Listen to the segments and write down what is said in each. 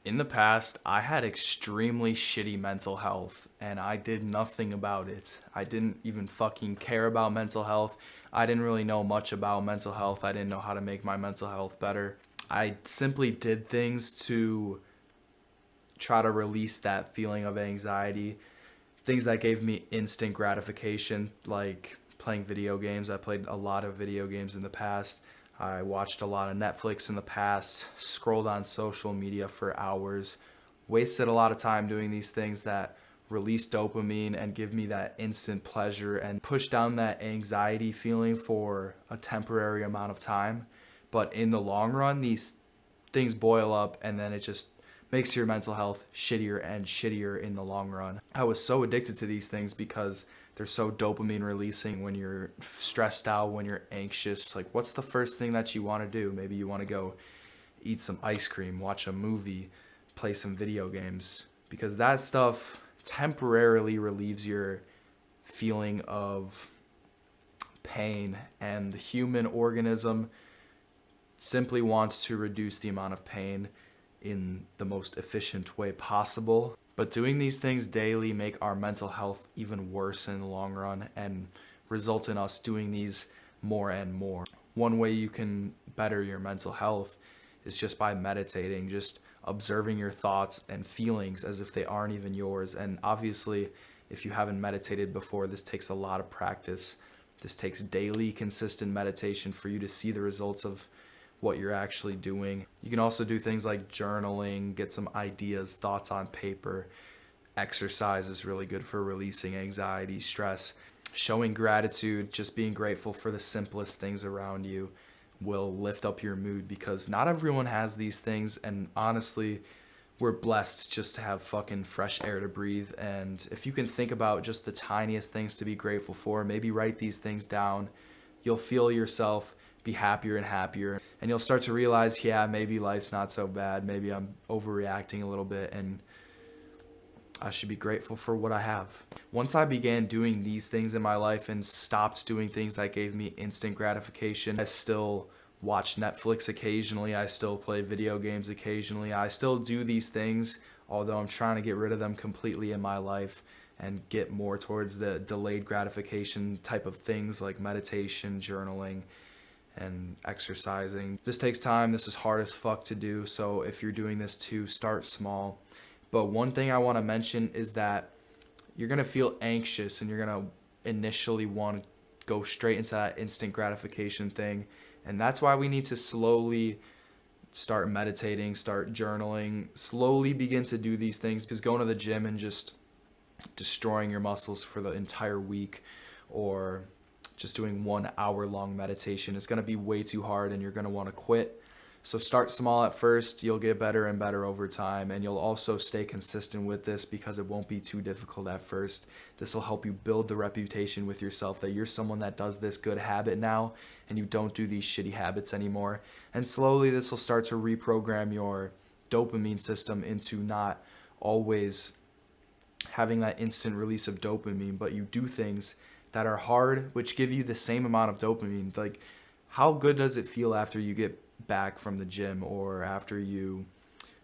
In the past, I had extremely shitty mental health and I did nothing about it. I didn't even fucking care about mental health. I didn't really know much about mental health. I didn't know how to make my mental health better. I simply did things to try to release that feeling of anxiety, things that gave me instant gratification, like playing video games. I played a lot of video games in the past. I watched a lot of Netflix in the past, scrolled on social media for hours, wasted a lot of time doing these things that release dopamine and give me that instant pleasure and push down that anxiety feeling for a temporary amount of time. But in the long run, these things boil up and then it just makes your mental health shittier and shittier in the long run. I was so addicted to these things because they're so dopamine releasing when you're stressed out, when you're anxious. Like, what's the first thing that you want to do? Maybe you want to go eat some ice cream, watch a movie, play some video games, because that stuff temporarily relieves your feeling of pain, and the human organism simply wants to reduce the amount of pain in the most efficient way possible. But doing these things daily make our mental health even worse in the long run and result in us doing these more and more. One way you can better your mental health is just by meditating, just observing your thoughts and feelings as if they aren't even yours. And obviously, if you haven't meditated before, this takes a lot of practice. This takes daily, consistent meditation for you to see the results of what you're actually doing. You can also do things like journaling, get some ideas, thoughts on paper. Exercise is really good for releasing anxiety, stress. Showing gratitude, just being grateful for the simplest things around you will lift up your mood, because not everyone has these things, and honestly, we're blessed just to have fucking fresh air to breathe. And if you can think about just the tiniest things to be grateful for, maybe write these things down, you'll feel yourself be happier and happier, and you'll start to realize, yeah, maybe life's not so bad, maybe I'm overreacting a little bit and I should be grateful for what I have. Once I began doing these things in my life and stopped doing things that gave me instant gratification, I still watch Netflix occasionally, I still play video games occasionally, I still do these things, although I'm trying to get rid of them completely in my life and get more towards the delayed gratification type of things like meditation, journaling, and exercising. This takes time. This is hard as fuck to do. So if you're doing this too, start small. But one thing I want to mention is that you're going to feel anxious and you're going to initially want to go straight into that instant gratification thing. And that's why we need to slowly start meditating, start journaling, slowly begin to do these things, because going to the gym and just destroying your muscles for the entire week, or just doing 1 hour long meditation is going to be way too hard and you're going to want to quit. So start small at first, you'll get better and better over time, and you'll also stay consistent with this because it won't be too difficult at first. This will help you build the reputation with yourself that you're someone that does this good habit now and you don't do these shitty habits anymore. And slowly this will start to reprogram your dopamine system into not always having that instant release of dopamine, but you do things that are hard, which give you the same amount of dopamine. Like, how good does it feel after you get back from the gym, or after you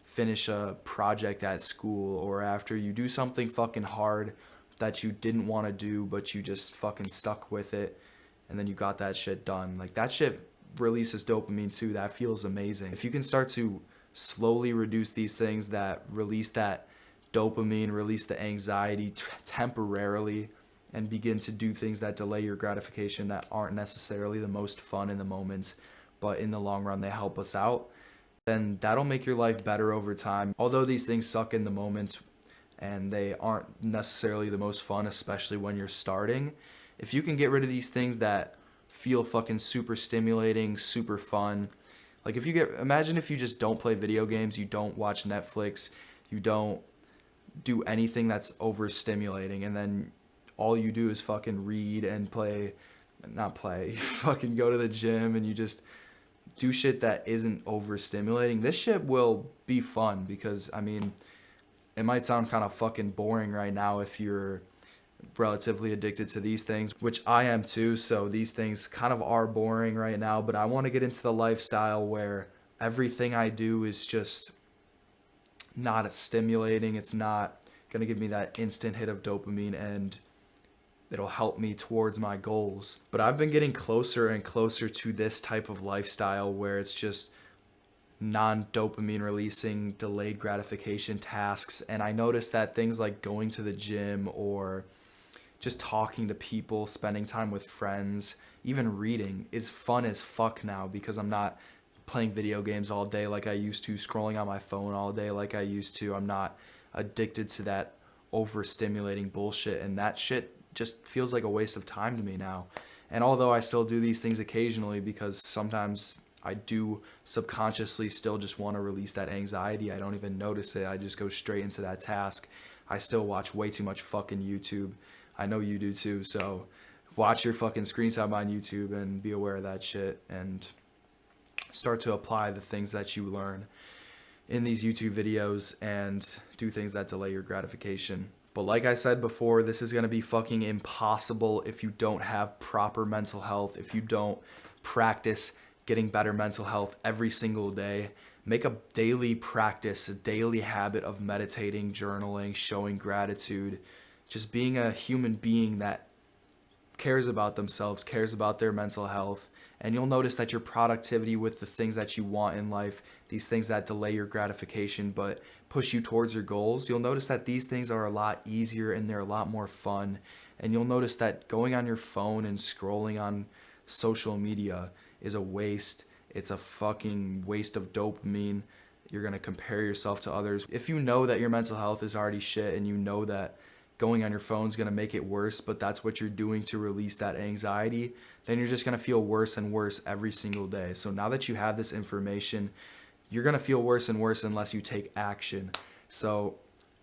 finish a project at school, or after you do something fucking hard that you didn't want to do, but you just fucking stuck with it, and then you got that shit done. Like, that shit releases dopamine too. That feels amazing. If you can start to slowly reduce these things that release that dopamine, release the anxiety temporarily, and begin to do things that delay your gratification that aren't necessarily the most fun in the moment, but in the long run they help us out, then that'll make your life better over time. Although these things suck in the moment and they aren't necessarily the most fun, especially when you're starting, if you can get rid of these things that feel fucking super stimulating, super fun, like imagine if you just don't play video games, you don't watch Netflix, you don't do anything that's overstimulating, and then all you do is fucking read and not play, fucking go to the gym and you just do shit that isn't overstimulating. This shit will be fun, because, I mean, it might sound kind of fucking boring right now if you're relatively addicted to these things, which I am too, so these things kind of are boring right now, but I want to get into the lifestyle where everything I do is just not stimulating. It's not going to give me that instant hit of dopamine, and it'll help me towards my goals. But I've been getting closer and closer to this type of lifestyle where it's just non-dopamine releasing, delayed gratification tasks. And I noticed that things like going to the gym or just talking to people, spending time with friends, even reading is fun as fuck now, because I'm not playing video games all day like I used to, scrolling on my phone all day like I used to. I'm not addicted to that overstimulating bullshit, and that shit just feels like a waste of time to me now. And although I still do these things occasionally, because sometimes I do subconsciously still just want to release that anxiety, I don't even notice it, I just go straight into that task. I still watch way too much fucking YouTube. I know you do too, so watch your fucking screen time on YouTube and be aware of that shit, and start to apply the things that you learn in these YouTube videos and do things that delay your gratification. But like I said before, this is going to be fucking impossible if you don't have proper mental health, if you don't practice getting better mental health every single day. Make a daily practice, a daily habit of meditating, journaling, showing gratitude, just being a human being that cares about themselves, cares about their mental health. And you'll notice that your productivity with the things that you want in life, these things that delay your gratification but push you towards your goals, you'll notice that these things are a lot easier and they're a lot more fun. And you'll notice that going on your phone and scrolling on social media is a waste. It's a fucking waste of dopamine. You're going to compare yourself to others. If you know that your mental health is already shit, and you know that going on your phone is going to make it worse, but that's what you're doing to release that anxiety, then you're just going to feel worse and worse every single day. So now that you have this information, you're going to feel worse and worse unless you take action. So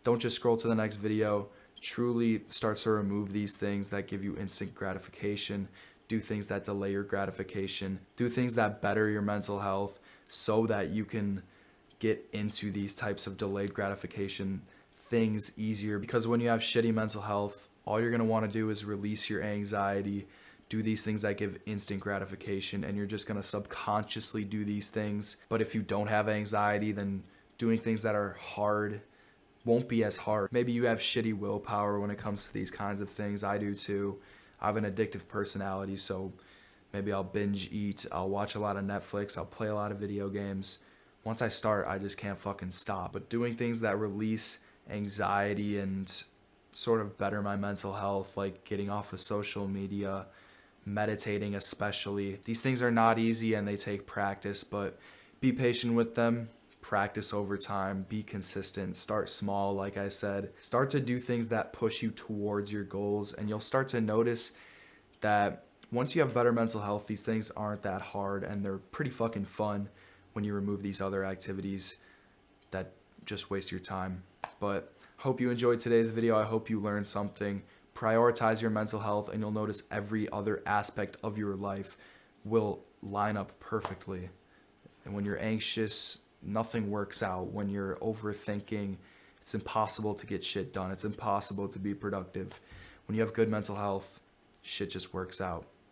don't just scroll to the next video. Truly start to remove these things that give you instant gratification. Do things that delay your gratification. Do things that better your mental health so that you can get into these types of delayed gratification things easier. Because when you have shitty mental health, all you're going to want to do is release your anxiety, do these things that give instant gratification, and you're just going to subconsciously do these things. But if you don't have anxiety, then doing things that are hard won't be as hard. Maybe you have shitty willpower when it comes to these kinds of things. I do too. I have an addictive personality, so maybe I'll binge eat, I'll watch a lot of Netflix, I'll play a lot of video games. Once I start, I just can't fucking stop. But doing things that release anxiety and sort of better my mental health, like getting off of social media, meditating especially. These things are not easy and they take practice, but be patient with them. Practice over time, be consistent, start small. Like I said, start to do things that push you towards your goals, and you'll start to notice that once you have better mental health, these things aren't that hard and they're pretty fucking fun when you remove these other activities that just waste your time. But hope you enjoyed today's video. I hope you learned something. Prioritize your mental health and you'll notice every other aspect of your life will line up perfectly. And when you're anxious, nothing works out. When you're overthinking, it's impossible to get shit done. It's impossible to be productive. When you have good mental health, shit just works out.